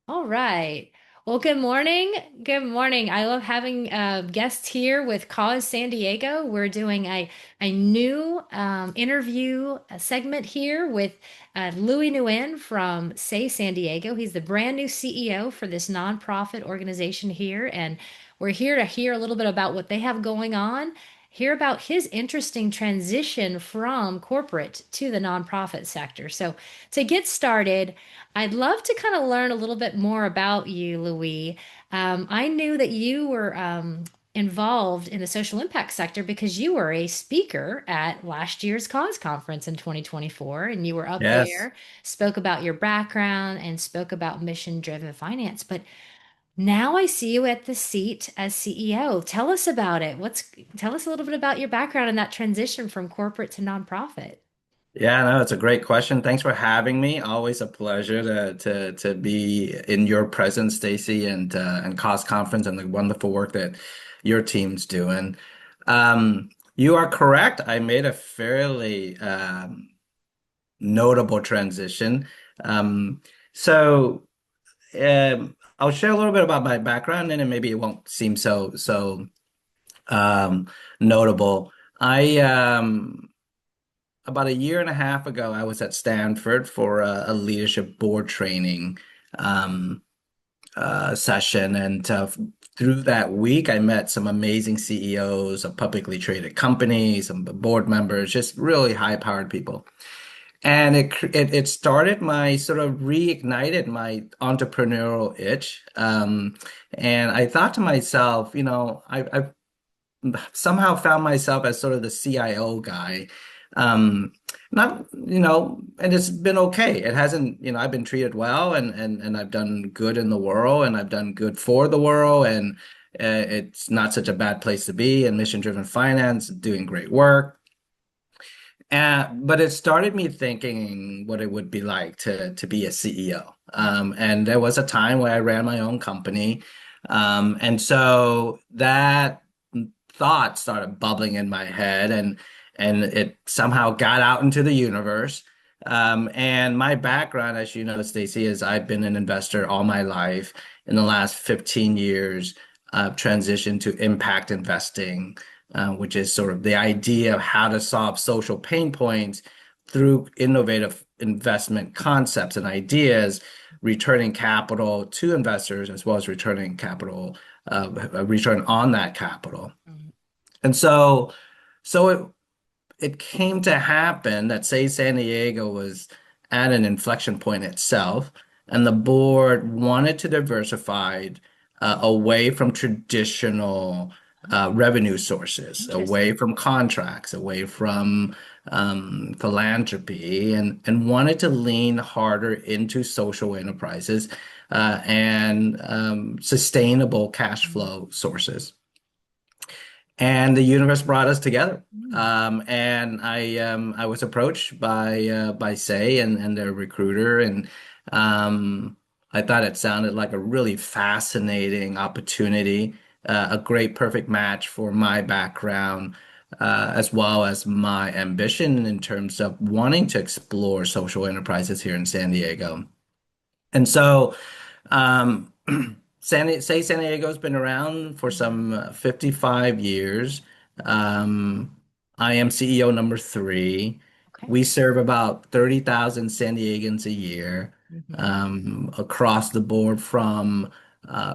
All right. Well, good morning. Good morning. I love having guests here with Cause San Diego. We're doing a new interview segment here with Louie Nguyen from Say San Diego. He's the brand new CEO for this nonprofit organization here, and we're here to hear a little bit about what they have going on, hear about his interesting transition from corporate to the nonprofit sector. So, to get started, I'd love to kind of learn a little bit more about you, Louis. I knew that you were involved in the social impact sector because you were a speaker at last year's Cause Conference in 2024, and you were up Yes. there, spoke about your background, and spoke about mission-driven finance. But now I see you at the seat as CEO. Tell us about it. Tell us a little bit about your background and that transition from corporate to nonprofit. Yeah, no, it's a great question. Thanks for having me. Always a pleasure to be in your presence, Stacy, and Cause Conference and the wonderful work that your team's doing. You are correct. I made a fairly notable transition. Um, so I'll share a little bit about my background, and then maybe it won't seem so um, notable. I About a year and a half ago, I was at Stanford for a leadership board training um, session. And through that week, I met some amazing CEOs of publicly traded companies, some board members, just really high-powered people. And it started my sort of reignited my entrepreneurial itch. And I thought to myself, I've somehow found myself as sort of the CIO guy. Not, and it's been okay. It hasn't, I've been treated well and I've done good in the world and I've done good for the world and it's not such a bad place to be in mission-driven finance, doing great work. But it started me thinking what it would be like to be a CEO. And there was a time where I ran my own company. And so that thought started bubbling in my head and it somehow got out into the universe. And my background, as you know, Stacey, is I've been an investor all my life. In the last 15 years, I've transitioned to impact investing, which is sort of the idea of how to solve social pain points through innovative investment concepts and ideas, returning capital to investors as well as returning capital, a return on that capital. Mhm. And so it came to happen that say San Diego was at an inflection point itself, and the board wanted to diversify away from traditional revenue sources, away Interesting. from contracts, away from philanthropy, and wanted to lean harder into social enterprises and sustainable cash flow sources. And the universe brought us together. Mhm. And I was approached by Say and their recruiter, and I thought it sounded like a really fascinating opportunity, a great perfect match for my background, as well as my ambition in terms of wanting to explore social enterprises here in San Diego. And so, um, San Diego's been around for Mhm. some 55 years. Um, I am CEO number three. Okay. We serve about 30,000 San Diegans a year, Mhm. across the board from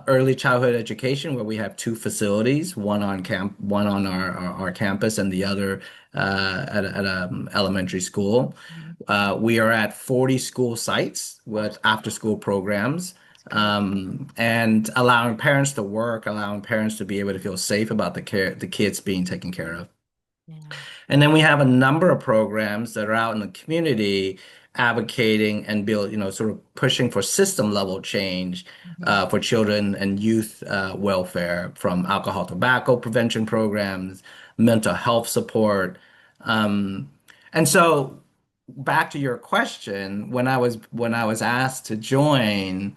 early childhood education, where we have two facilities, one on our campus and the other at elementary school. Mhm. We are at 40 school sites Wow, with after-school programs, that's great. and allowing parents to work, allowing parents to be able to feel safe about the kids being taken care of. Yeah. And then we have a number of programs that are out in the community advocating and sort of pushing for system level change Mhm. for children and youth welfare, from alcohol tobacco prevention programs, mental health support. Um, and so back to your question, when I was asked to join,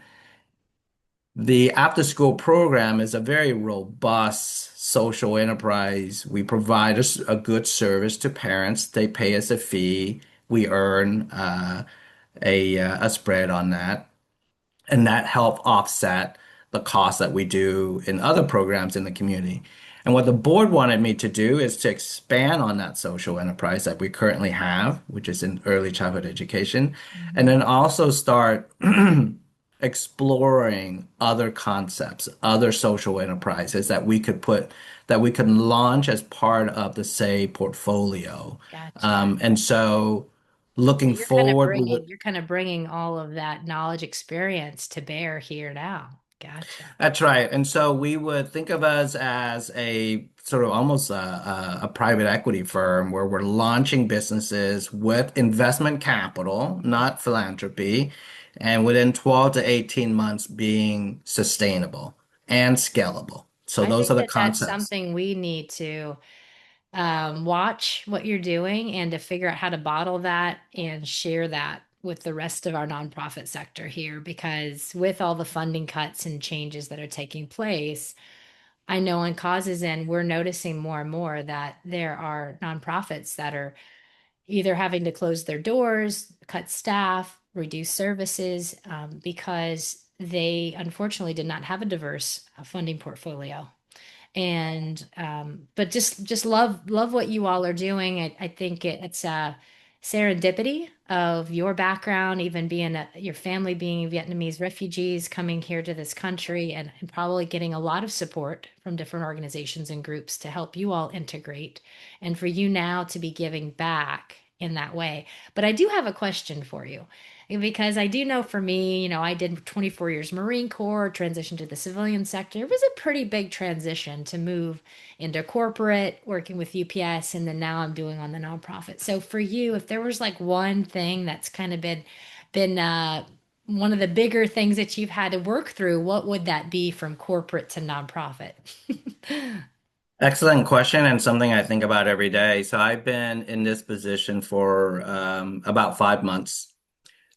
the after school program is a very robust social enterprise. We provide a good service to parents. They pay us a fee. We earn a spread on that. and that help offset the costs that we do in other programs in the community. And what the board wanted me to do is to expand on that social enterprise that we currently have, which is in early childhood education, and Mhm. then also start exploring other concepts, other social enterprises that we could launch as part of the Say portfolio. Gotcha. And so So looking forward, we would. you're kind of bringing all of that knowledge experience to bear here now. Gotcha. That's right. And so we would think of us as a sort of almost a private equity firm where we're launching businesses with investment capital, not philanthropy, and within 12 to 18 months being sustainable and scalable. So I those are think the that that's concepts. something we need to watch what you're doing and to figure out how to bottle that and share that with the rest of our nonprofit sector here. Because with all the funding cuts and changes that are taking place, I know on causes end, we're noticing more and more that there are nonprofits that are either having to close their doors, cut staff, reduce services because they unfortunately did not have a diverse funding portfolio. And but just love what you all are doing. I think it's a serendipity of your background, even being your family being Vietnamese refugees coming here to this country, and probably getting a lot of support from different organizations and groups to help you all integrate, and for you now to be giving back in that way. But I do have a question for you. Because I do know for me, I did 24 years Marine Corps, transitioned to the civilian sector. It was a pretty big transition to move into corporate, working with UPS, and then now I'm doing on the nonprofit. So for you, if there was like one thing that's kind of been one of the bigger things that you've had to work through, what would that be from corporate to nonprofit? Excellent question, and something I think about every day. So I've been in this position for about 5 months.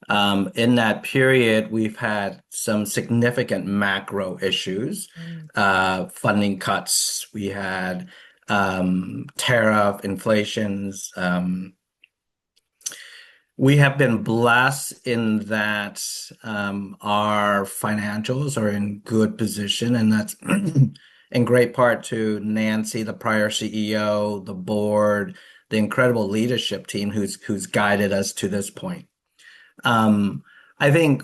In that period, we've had some significant macro issues, Mm, funding cuts. We had tariff inflations. We have been blessed in that our financials are in good position, and that's in great part to Nancy, the prior CEO, the board, the incredible leadership team who's guided us to this point. Um, I think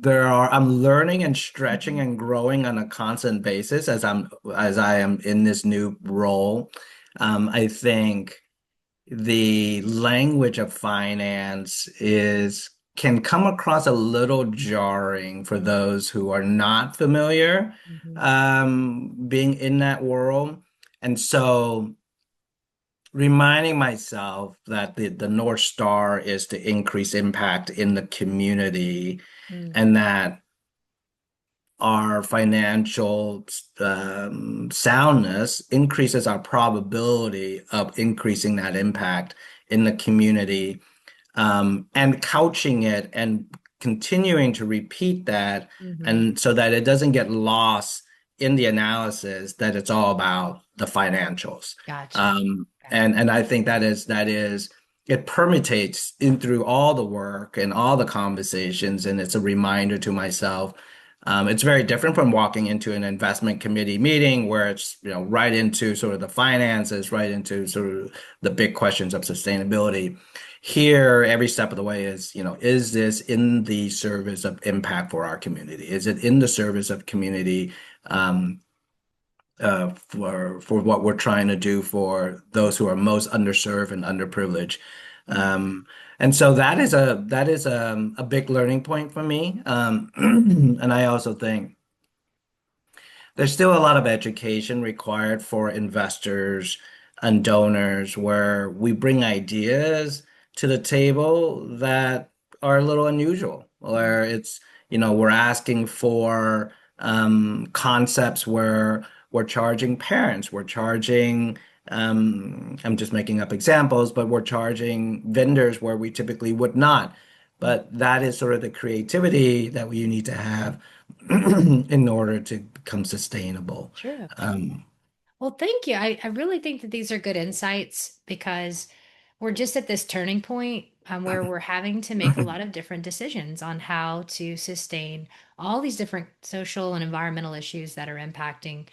I'm learning and stretching mhm, and growing on a constant basis as I am in this new role. I think the language of finance is can come across a little jarring for mhm, those who are not familiar mhm, being in that world. And so reminding myself that the North Star is to increase impact in the community mm, and that our financial soundness increases our probability of increasing that impact in the community, and couching it and continuing to repeat that, mhm. and so that it doesn't get lost in the analysis that it's all about the financials. Gotcha. Okay. And I think that is it permeates in through all the work and all the conversations, and it's a reminder to myself. It's very different from walking into an investment committee meeting where it's, right into sort of the finances, right into sort of the big questions of sustainability. Here, every step of the way is, is this in the service of impact for our community? Is it in the service of community um, for what we're trying to do for those who are most underserved and underprivileged? Mm, Um, and so that is a big learning point for me. And I also think there's still a lot of education required for investors and donors where we bring ideas to the table that are a little unusual, mm, where it's, we're asking for concepts where we're charging parents, we're charging, I'm just making up examples, but we're charging vendors where we typically would not. mm. But that is sort of the creativity that we need to have in order to become sustainable. True. Um, Well, thank you. I really think that these are good insights because we're just at this turning point. where we're having to make a lot of different decisions on how to sustain all these different social and environmental issues that are impacting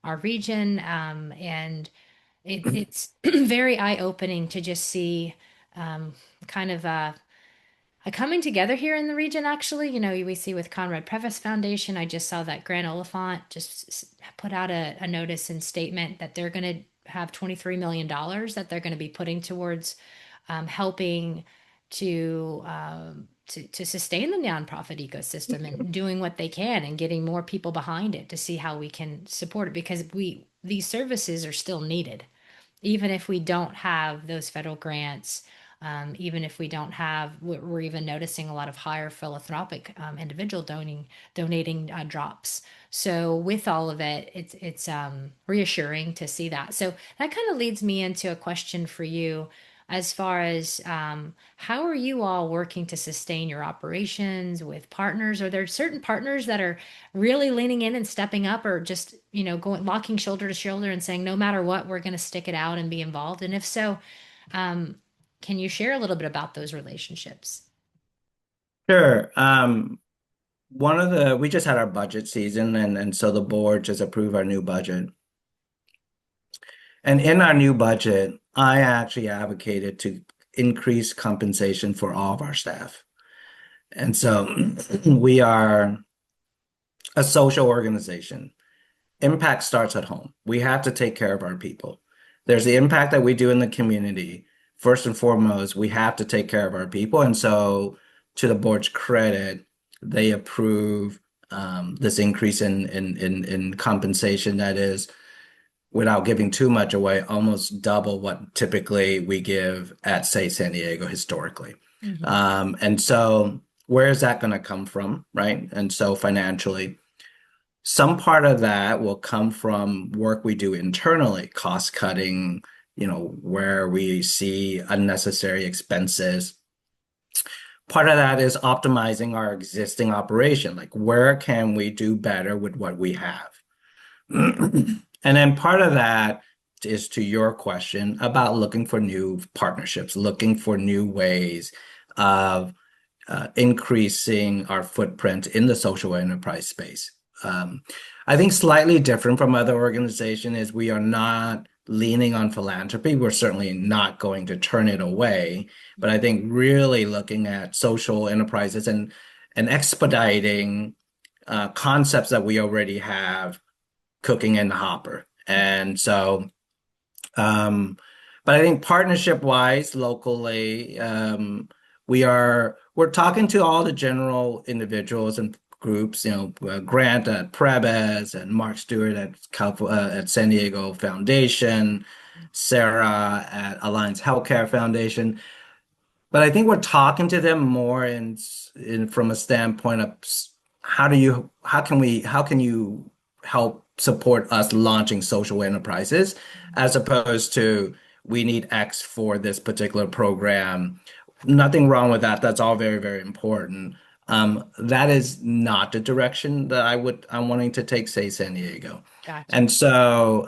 our region. And it's very eye-opening to just see um, kind of a coming together here in the region, actually. We see with Conrad Previs Foundation. I just saw that Grand Oliphant just put out a notice and statement that they're going to have $23 million that they're going to be putting towards helping to sustain the nonprofit ecosystem and doing what they can and getting more people behind it to see how we can support it, because these services are still needed even if we don't have those federal grants. Even if we don't have, we're even noticing a lot of higher philanthropic individual donating drops. So with all of it, it's reassuring to see that. So that kind of leads me into a question for you, as far as how are you all working to sustain your operations with partners? Are there certain partners that are really leaning in and stepping up, or just, going walking shoulder to shoulder and saying, no matter what, we're going to stick it out and be involved? And if so, um, can you share a little bit about those relationships? Sure. We just had our budget season, and so the board just approved our new budget. And in our new budget, I actually advocated to increase compensation for all of our staff. And so we are a social organization. Impact starts at home. We have to take care of our people. There's the impact that we do in the community. First and foremost, we have to take care of our people. And so, to the board's credit, they approve this increase in compensation that is, without giving too much away, almost double what typically we give at, say, San Diego historically. Hmm. And so, where is that going to come from, right? And so, financially, some part of that will come from work we do internally, cost cutting, where we see unnecessary expenses. Part of that is optimizing our existing operation, like where can we do better with what we have? And then part of that is to your question about looking for new partnerships, looking for new ways of increasing our footprint in the social enterprise space. Um, I think slightly different from other organizations is we are not leaning on philanthropy. We're certainly not going to turn it away, but I think really looking at social enterprises and expediting concepts that we already have cooking in the hopper. And so, um, but I think partnership wise, locally, we're talking to all the general individuals and groups, Grant at Prebes and Mark Stewart at San Diego Foundation, Sarah at Alliance Healthcare Foundation. But I think we're talking to them more in from a standpoint of how can you help support us launching social enterprises, as opposed to we need X for this particular program. Nothing wrong with that. That's all very, very important. That is not the direction that I'm wanting to take, say, San Diego. Gotcha. And so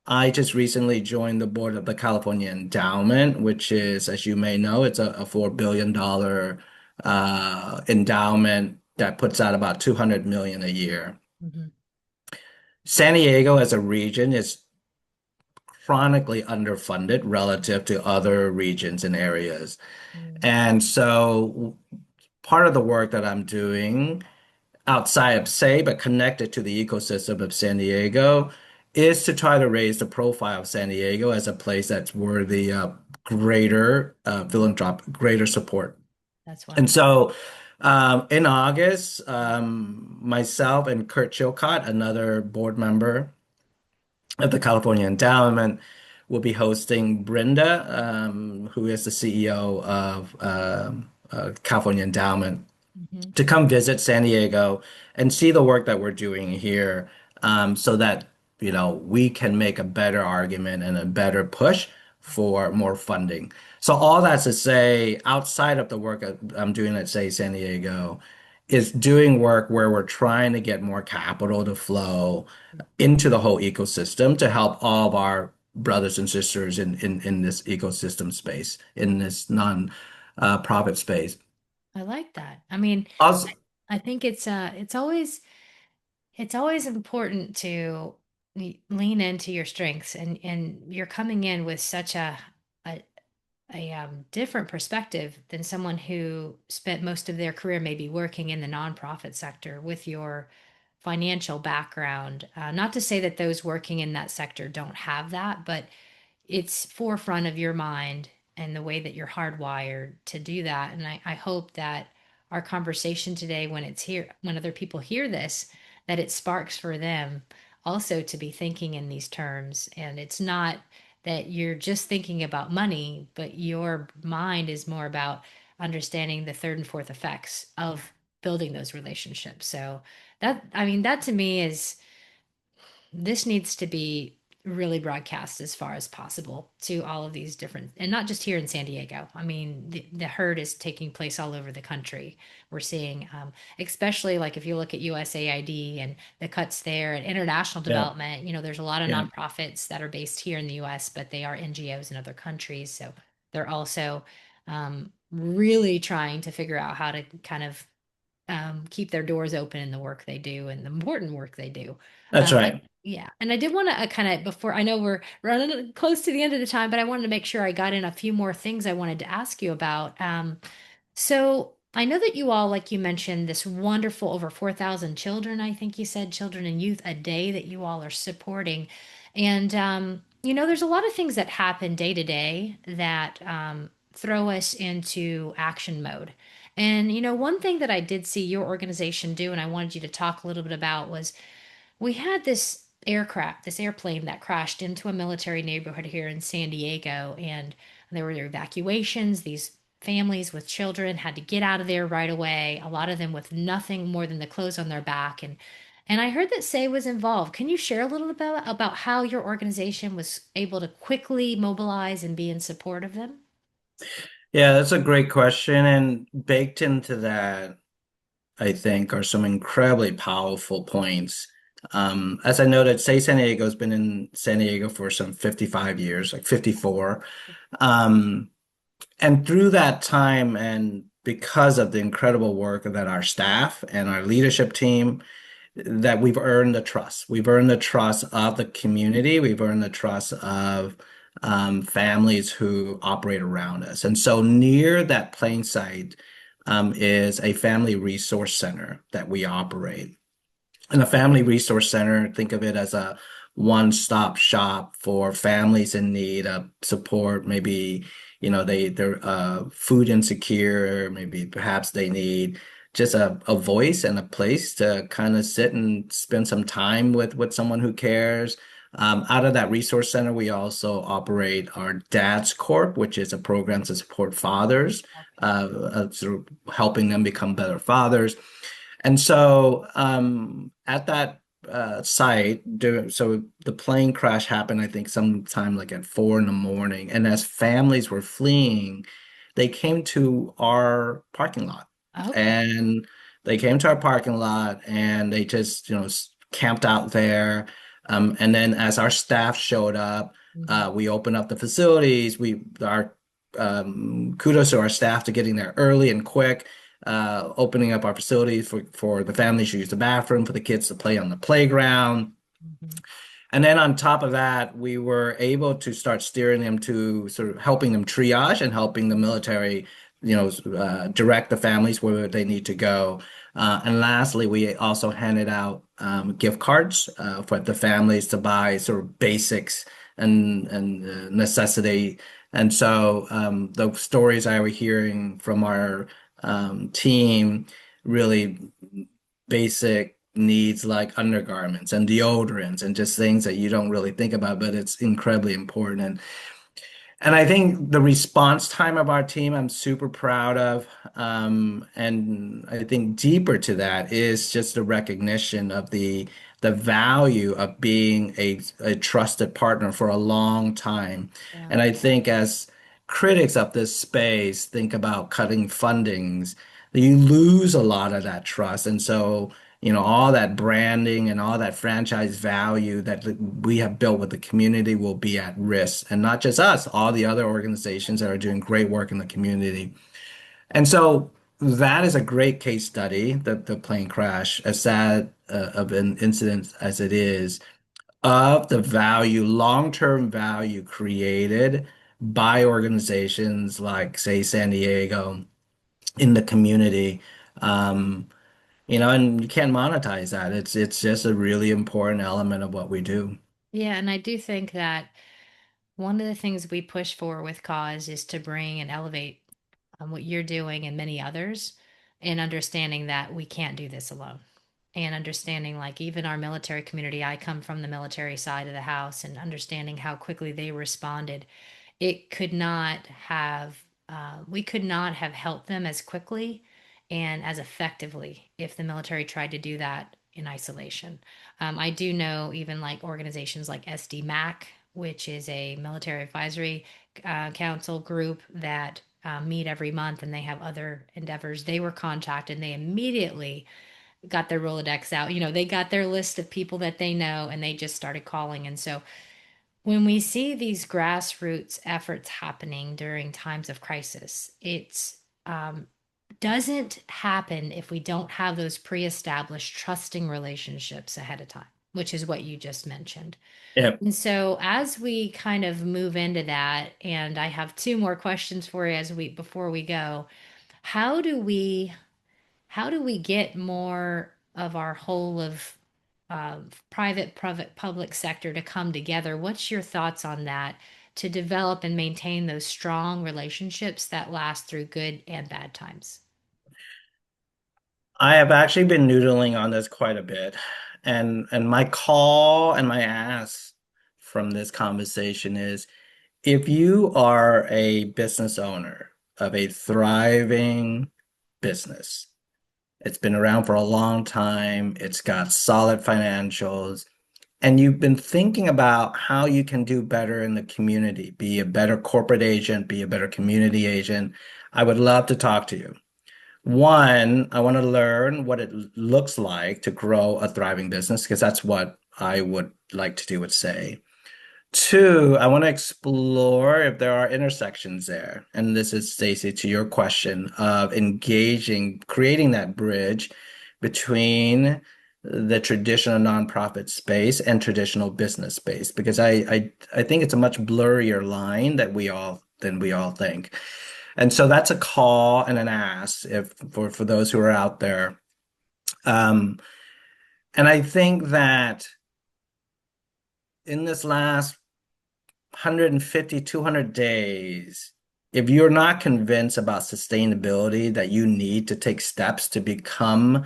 I just recently joined the board of the California Endowment, which is, as you may know, it's a $4 billion endowment that puts out about 200 million a year. Hmm. San Diego as a region is chronically underfunded relative to other regions and areas. And so part of the work that I'm doing outside of say, but connected to the ecosystem of San Diego, is to try to raise the profile of San Diego as a place that's worthy of greater philanthropic, greater support. That's And wonderful. so in August, myself and Kurt Chilcott, another board member of the California Endowment, will be hosting Brenda, who is the CEO of California Endowment, Hmm. to come visit San Diego and see the work that we're doing here, so that we can make a better argument and a better push for more funding. So all that's to say, outside of the work that I'm doing at, say, San Diego, is doing work where we're trying to get more capital to flow into the whole ecosystem to help all of our brothers and sisters in this ecosystem space, in this non-profit space. I like that. I mean, Also, I think it's always important to lean into your strengths, and you're coming in with such a different perspective than someone who spent most of their career maybe working in the nonprofit sector with your financial background. Not to say that those working in that sector don't have that, but it's forefront of your mind and the way that you're hardwired to do that. And I hope that our conversation today, when it's here, when other people hear this, that it sparks for them also to be thinking in these terms. And it's not that you're just thinking about money, but your mind is more about understanding the third and fourth effects of building those relationships. So that, I mean, that to me is this needs to be really broadcast as far as possible to all of these different, and not just here in San Diego. I mean, the herd is taking place all over the country. We're seeing, especially like if you look at USAID and the cuts there and international yeah, development, there's a lot of yeah, nonprofits that are based here in the US, but they are NGOs in other countries. So they're also really trying to figure out how to kind of keep their doors open in the work they do and the important work they do. that's But right. yeah, and I did want to kind of before I know we're running close to the end of the time, but I wanted to make sure I got in a few more things I wanted to ask you about. So I know that you all, like you mentioned, this wonderful over 4,000 children, I think you said, children and youth a day that you all are supporting. And, there's a lot of things that happen day to day that throw us into action mode. And, one thing that I did see your organization do, and I wanted you to talk a little bit about was we had this airplane that crashed into a military neighborhood here in San Diego, and there were evacuations. These families with children had to get out of there right away, a lot of them with nothing more than the clothes on their back. And I heard that Say was involved. Can you share a little about how your organization was able to quickly mobilize and be in support of them? Yeah, that's a great question. And baked into that, I think, are some incredibly powerful points. As I noted, Say San Diego's been in San Diego for some 55 years, like 54. Um, and through that time, and because of the incredible work that our staff and our leadership team, that we've earned the trust. We've earned the trust of the community. We've earned the trust of families who operate around us. And so near that plane site is a family resource center that we operate. And a family resource center, think of it as a one-stop shop for families in need of support. Maybe, they're food insecure, maybe perhaps they need just a voice and a place to kind of sit and spend some time with someone who cares. Out of that resource center, we also operate our Dad's Corp, which is a program to support fathers, sort of helping them become better fathers. And so at that site, so the plane crash happened, I think, sometime like at 4 in the morning. And as families were fleeing, they came to our parking lot. Okay. And they came to our parking lot and they just, camped out there. And then as our staff showed up, Mhm. we opened up the facilities. Our kudos to our staff to getting there early and quick, opening up our facilities for the families to use the bathroom, for the kids to play on the playground. Mhm. And then on top of that, we were able to start steering them to sort of helping them triage and helping the military, direct the families where they need to go. And lastly, we also handed out gift cards for the families to buy sort of basics and necessity. And so the stories I was hearing from our team really basic needs like undergarments and deodorants and just things that you don't really think about, but it's incredibly important. And I think the response time of our team, I'm super proud of. And I think deeper to that is just the recognition of the value of being a trusted partner for a long time. Yeah. And I think as critics of this space think about cutting fundings, you lose a lot of that trust. And so all that branding and all that franchise value that we have built with the community will be at risk. And not just us, all the other organizations that are doing great work in the community. And so that is a great case study, the plane crash, as sad of an incident as it is, of the value, long-term value created by organizations like, say, San Diego in the community. Um, and you can't monetize that. It's just a really important element of what we do. Yeah, and I do think that one of the things we push for with Cause is to bring and elevate what you're doing and many others, and understanding that we can't do this alone. And understanding, like, even our military community, I come from the military side of the house, and understanding how quickly they responded. It could not have, we could not have helped them as quickly and as effectively if the military tried to do that in isolation. I do know even like organizations like SDMAC, which is a military advisory council group that meet every month, and they have other endeavors. They were contacted and they immediately got their Rolodex out. They got their list of people that they know and they just started calling. And so when we see these grassroots efforts happening during times of crisis, it's doesn't happen if we don't have those pre-established trusting relationships ahead of time, which is what you just mentioned. Yeah. And so as we kind of move into that, and I have two more questions for you as we before we go, how do we how do we get more of our whole of private, public sector to come together? What's your thoughts on that to develop and maintain those strong relationships that last through good and bad times? I have actually been noodling on this quite a bit. And my call and my ask from this conversation is if you are a business owner of a thriving business, it's been around for a long time, it's got solid financials, and you've been thinking about how you can do better in the community, be a better corporate agent, be a better community agent, I would love to talk to you. One, I want to learn what it looks like to grow a thriving business because that's what I would like to do with Say. Two, I want to explore if there are intersections there. And this is, Stacy, to your question of engaging, creating that bridge between the traditional nonprofit space and traditional business space, because I think it's a much blurrier line than we all think. And so that's a call and an ask if for those who are out there. Um, and I think that in this last 150, 200 days, if you're not convinced about sustainability, that you need to take steps to become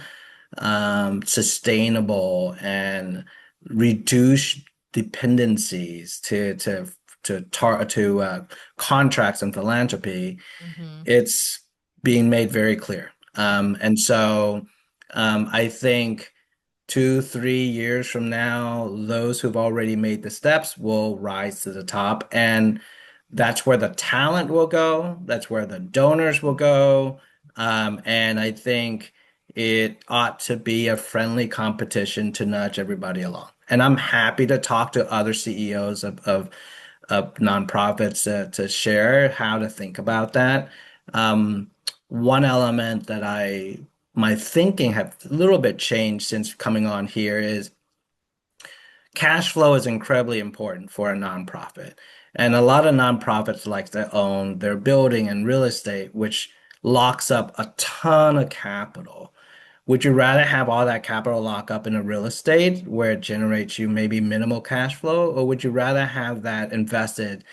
sustainable and reduce dependencies to contracts and philanthropy, Mm-hmm. it's being made very clear. And so I think 2, 3 years from now, those who've already made the steps will rise to the top. And that's where the talent will go. That's where the donors will go. And I think it ought to be a friendly competition to nudge everybody along. And I'm happy to talk to other CEOs of nonprofits to share how to think about that. Um, One element that my thinking have a little bit changed since coming on here is cash flow is incredibly important for a nonprofit. And a lot of nonprofits like to own their building and real estate, which locks up a ton of capital. Would you rather have all that capital lock up in a real estate where it generates you maybe minimal cash flow, or would you rather have that invested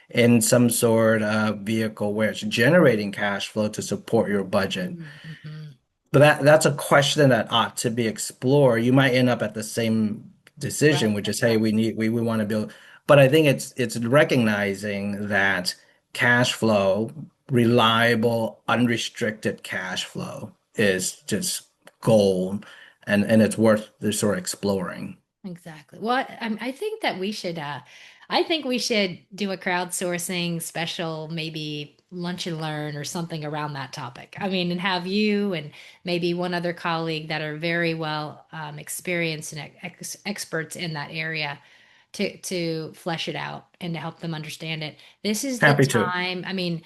in some sort of vehicle where it's generating cash flow to support your budget? Mm-hmm. But that's a question that ought to be explored. You might end up at the same decision, Right, which is, hey, exactly. we want to build. But I think it's recognizing that cash flow, reliable, unrestricted cash flow is just gold, and it's worth the sort of exploring. Exactly. Well, I think that I think we should do a crowdsourcing special, maybe lunch and learn or something around that topic. I mean, and have you and maybe one other colleague that are very well experienced and experts in that area to flesh it out and to help them understand it. This is the Happy to. time. I mean,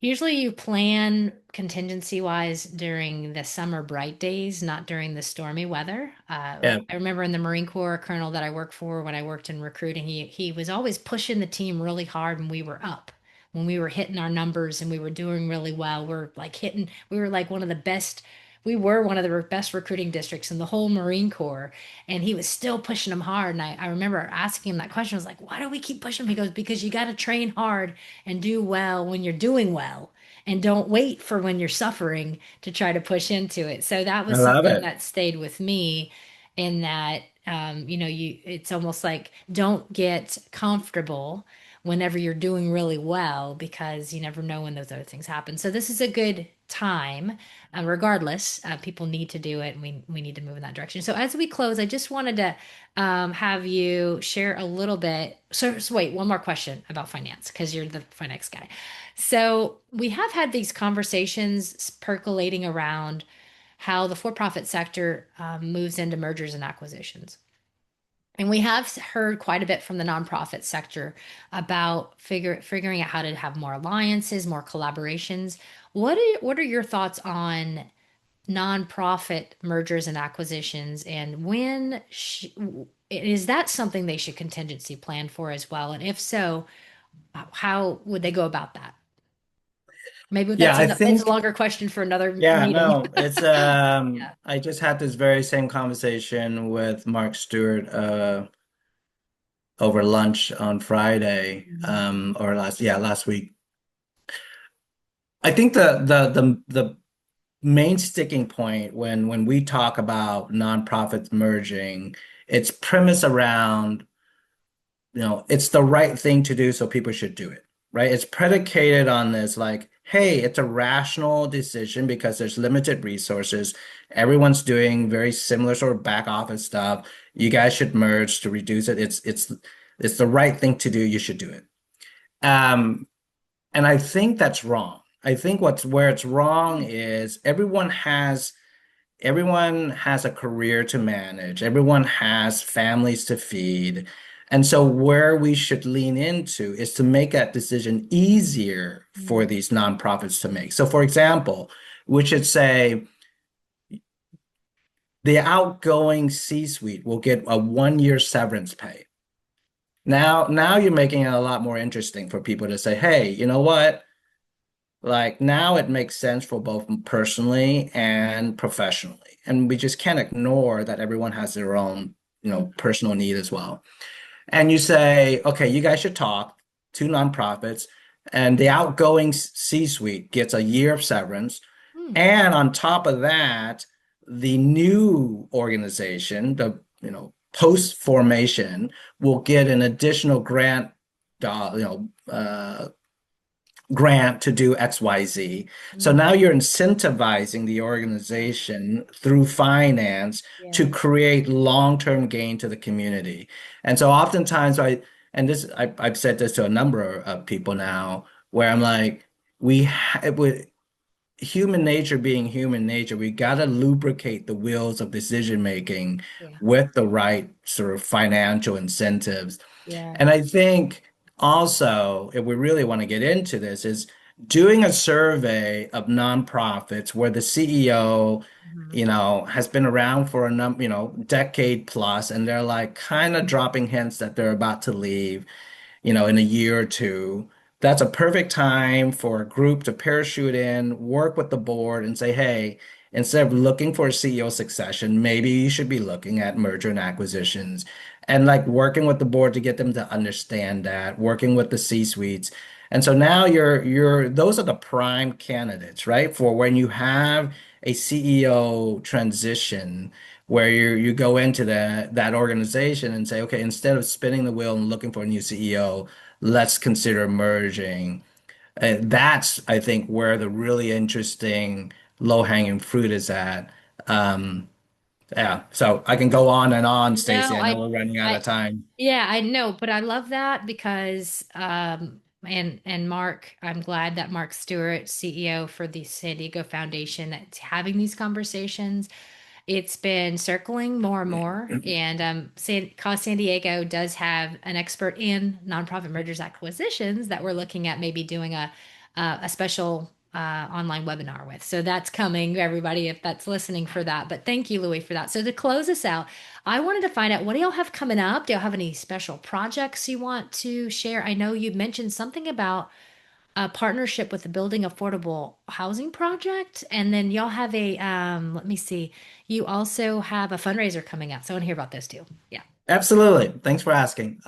usually you plan contingency wise during the summer bright days, not during the stormy weather. Yeah, I remember in the Marine Corps, a colonel that I worked for when I worked in recruiting, he was always pushing the team really hard when we were up. When we were hitting our numbers and we were doing really well, we were like one of the best, we were one of the best recruiting districts in the whole Marine Corps. And he was still pushing them hard. And I remember asking him that question. I was like, why do we keep pushing him? He goes, because you got to train hard and do well when you're doing well and don't wait for when you're suffering to try to push into it. So that I was love something it. that stayed with me in that it's almost like don't get comfortable whenever you're doing really well because you never know when those other things happen. So this is a good time. Regardless, people need to do it, and we need to move in that direction. So as we close, I just wanted to have you share a little bit. So wait, one more question about finance because you're the finance guy. So we have had these conversations percolating around how the for-profit sector moves into mergers and acquisitions. And we have heard quite a bit from the nonprofit sector about figuring out how to have more alliances, more collaborations. What are your thoughts on nonprofit mergers and acquisitions, and is that something they should contingency plan for as well? And if so, how would they go about that? Maybe Yeah, I it's a think, longer question for another yeah, meeting. no, it's Yeah. I just had this very same conversation with Mark Stewart over lunch on Friday, Mhm. or last week. I think the main sticking point when we talk about nonprofits merging, it's premise around, it's the right thing to do, so people should do it, right? It's predicated on this, like, hey, it's a rational decision because there's limited resources. Everyone's doing very similar sort of back office stuff. You guys should merge to reduce it. It's the right thing to do. You should do it. Um, and I think that's wrong. I think where it's wrong is everyone has a career to manage. Everyone has families to feed. And so where we should lean into is to make that decision easier for Mm. these nonprofits to make. So for example, we should say the outgoing C-suite will get a 1 year severance pay. Now you're making it a lot more interesting for people to say, hey, you know what? Like now it makes sense for both personally and professionally. And we just can't ignore that everyone has their own, personal need as well. And you say, okay, you guys should talk to nonprofits, and the outgoing C-suite gets a year of severance. Mm. And on top of that, the new organization, post formation, will get an additional grant to do XYZ. So Mm. now you're incentivizing the organization through finance to Yeah. create long-term gain to the community. And so oftentimes I've said this to a number of people now, where I'm like, with human nature being human nature, we got to lubricate the wheels of decision making Yeah. with the right sort of financial incentives. Yeah. And I think also, if we really want to get into this, is doing a survey of nonprofits where the CEO, Mhm. has been around for decade plus, and they're like kind of dropping hints that they're about to leave, in a year or two. That's a perfect time for a group to parachute in, work with the board, and say, hey, instead of looking for a CEO succession, maybe you should be looking at merger and acquisitions and like working with the board to get them to understand that, working with the C-suites. And so now those are the prime candidates, right? For when you have a CEO transition where you go into that organization and say, okay, instead of spinning the wheel and looking for a new CEO, let's consider merging. That's, I think, where the really interesting low-hanging fruit is at. Um, yeah, so I can go on and on, Stacy. No, I know we're running out I, of time. yeah, I know, but I love that because and Mark, I'm glad that Mark Stewart, CEO for the San Diego Foundation, that's having these conversations. It's been circling more and more, and Cause San Diego does have an expert in nonprofit mergers acquisitions that we're looking at maybe doing a special online webinar with. So that's coming, everybody, if that's listening for that. But thank you, Louie, for that. So to close us out, I wanted to find out what do y'all have coming up? Do y'all have any special projects you want to share? I know you mentioned something about a partnership with the Building Affordable Housing Project, and then y'all have a let me see, you also have a fundraiser coming up. So I want to hear about those too. Yeah. Absolutely. Thanks for asking.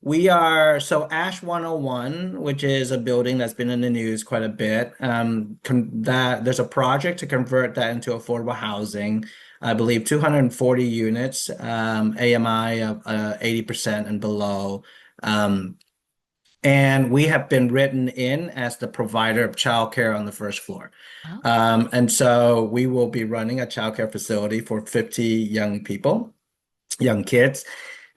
We are so Ash 101, which is a building that's been in the news quite a bit. That there's a project to convert that into affordable housing. I believe 240 units, AMI of 80% and below. Um, and we have been written in as the provider of childcare on the first floor. Oh, And so we will be running a childcare facility for 50 young people, young kids.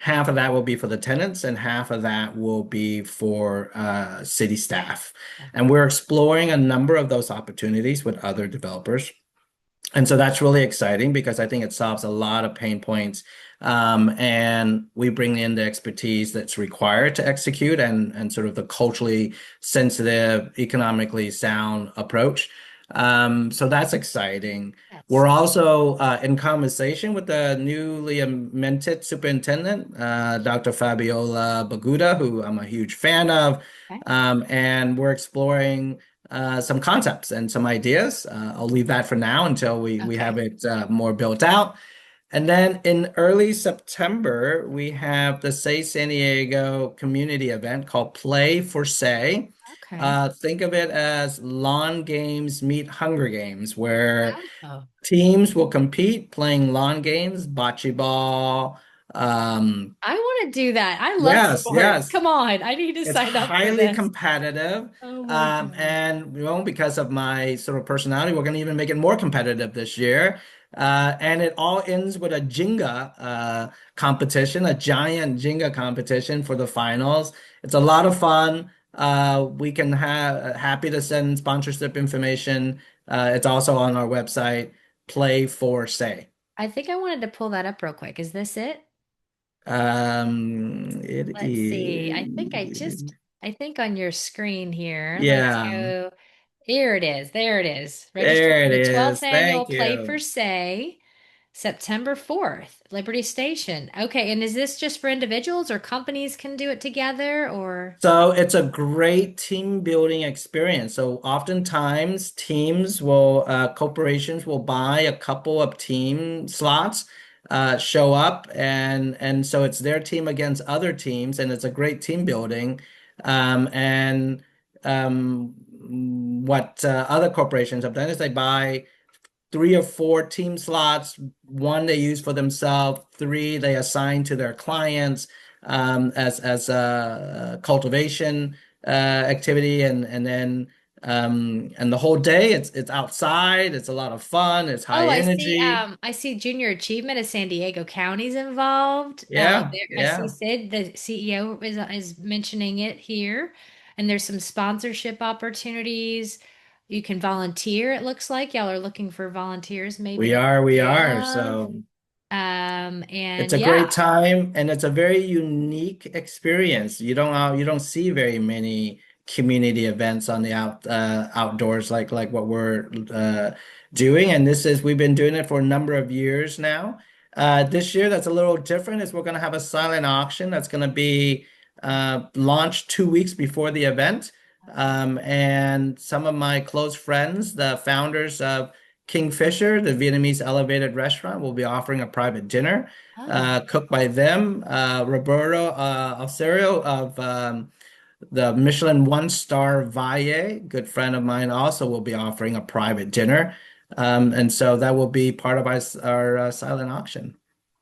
Half of that will be for the tenants, and half of that will be for city staff. And we're exploring a number of those opportunities with other developers. And so that's really exciting because I think it solves a lot of pain points. And we bring in the expertise that's required to execute and sort of the culturally sensitive, economically sound approach. So that's exciting. that's We're also in conversation with the newly minted superintendent, Dr. Fabiola Baguda, who I'm a huge fan of. okay. And we're exploring some concepts and some ideas. I'll leave that for now until we have Okay. it more built out. And then in early September, we have the Say San Diego community event called Play for Say. Okay. Think of it as lawn games meet Hunger Games, where Oh, teams will compete playing lawn games, bocce ball. I want to do that. I love Yes, sports. yes. Come on. I need to It's sign up for highly this. competitive. Oh my God. And because of my sort of personality, we're going to even make it more competitive this year. And it all ends with a Jenga competition, a giant Jenga competition for the finals. It's a lot of fun. We can have happy to send sponsorship information. It's also on our website, Play for Say. I think I wanted to pull that up real quick. Is this it? It Let's see. is, I think on your screen here, let's yeah, go. Here it is. There it is. Register there for it the 12th is. annual Thank Play for you. Say, September 4th, Liberty Station. Okay, and is this just for individuals or companies can do it together or? So it's a great team building experience. So oftentimes corporations will buy a couple of team slots, show up and so it's their team against other teams and it's a great team building. And what other corporations have done is they buy three or four team slots. One they use for themselves, three they assign to their clients as a cultivation activity, and the whole day it's outside. It's a lot of fun. It's high Oh, energy. I see Junior Achievement of San Diego County's involved. Yeah, I see yeah. Sid, the CEO, is mentioning it here. And there's some sponsorship opportunities. You can volunteer, it looks like. Y'all are looking for volunteers maybe We to are, we are. give. So it's And a yeah, great time and it's a very unique experience. You don't see very many community events on the outdoors like what we're doing. And this is we've been doing it for a number of years now. This year that's a little different is we're going to have a silent auction that's going to be launched 2 weeks before the event. And some of my close friends, the founders of Kingfisher, the Vietnamese elevated restaurant, will be offering a private dinner oh, cooked by them. Roberto Alcerio of the Michelin one-star Valle, good friend of mine, also will be offering a private dinner. And so that will be part of our silent auction.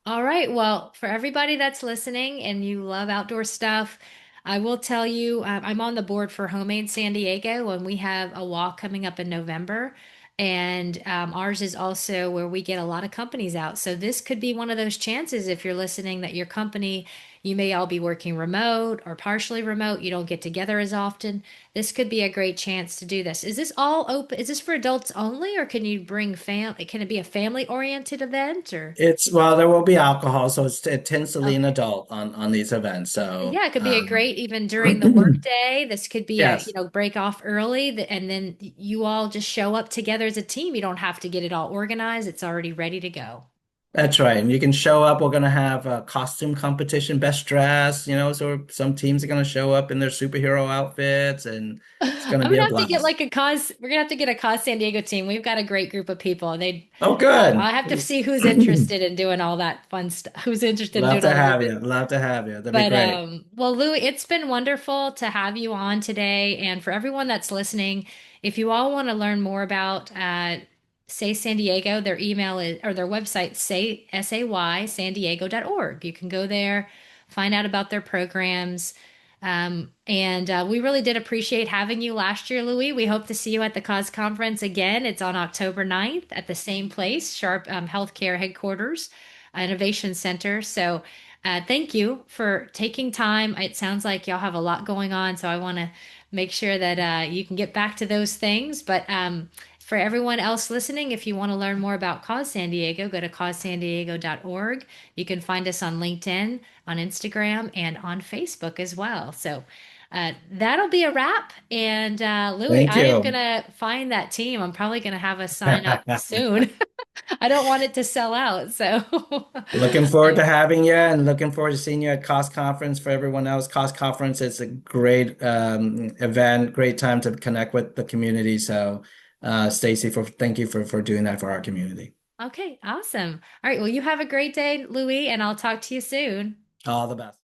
all right. Well, for everybody that's listening and you love outdoor stuff, I will tell you, I'm on the board for Homemade San Diego, and we have a walk coming up in November. And ours is also where we get a lot of companies out. So this could be one of those chances if you're listening that your company, You may all be working remote or partially remote. You don't get together as often. This could be a great chance to do this. Is this all open? Is this for adults only, or can you bring can it be a family oriented event or? Well, there will be alcohol, so it tends to lean Okay. adult on these events. So, Yeah, it could be a great even during the workday. This could be a, yes, break off early and then you all just show up together as a team. You don't have to get it all organized. It's already ready to go. that's right. And you can show up. We're gonna have a costume competition, best dress. So some teams are gonna show up in their superhero outfits, and it's I'm gonna be gonna a have to get blast. like we're gonna have to get a Cause San Diego team. We've got a great group of people. Oh, good. I have to see who's interested in doing all that fun stuff, who's interested in Love doing to all the have events. you. Love to have you. That'd be But great. well, Louie, it's been wonderful to have you on today. And for everyone that's listening, if you all want to learn more about Say San Diego, their email is or their website, San Diego.org. You can go there, find out about their programs. And we really did appreciate having you last year, Louie. We hope to see you at the Cause Conference again. It's on October 9th at the same place, Sharp Healthcare Headquarters, Innovation Center. So thank you for taking time. It sounds like y'all have a lot going on, so I want to make sure that you can get back to those things. But for everyone else listening, if you want to learn more about Cause San Diego, go to causesandiego.org. You can find us on LinkedIn, on Instagram, and on Facebook as well. So that'll be a wrap. And Louie, Thank I am you. going to find that team. I'm probably going to have us sign up soon. I don't want it to sell out. So Looking forward to having you and looking forward to seeing you at Cost Conference. For everyone else, Cost Conference is a great event, great time to connect with the community. So, Stacy, thank you for doing that for our community. Okay, awesome. All right. Well, you have a great day, Louie, and I'll talk to you soon. All the best.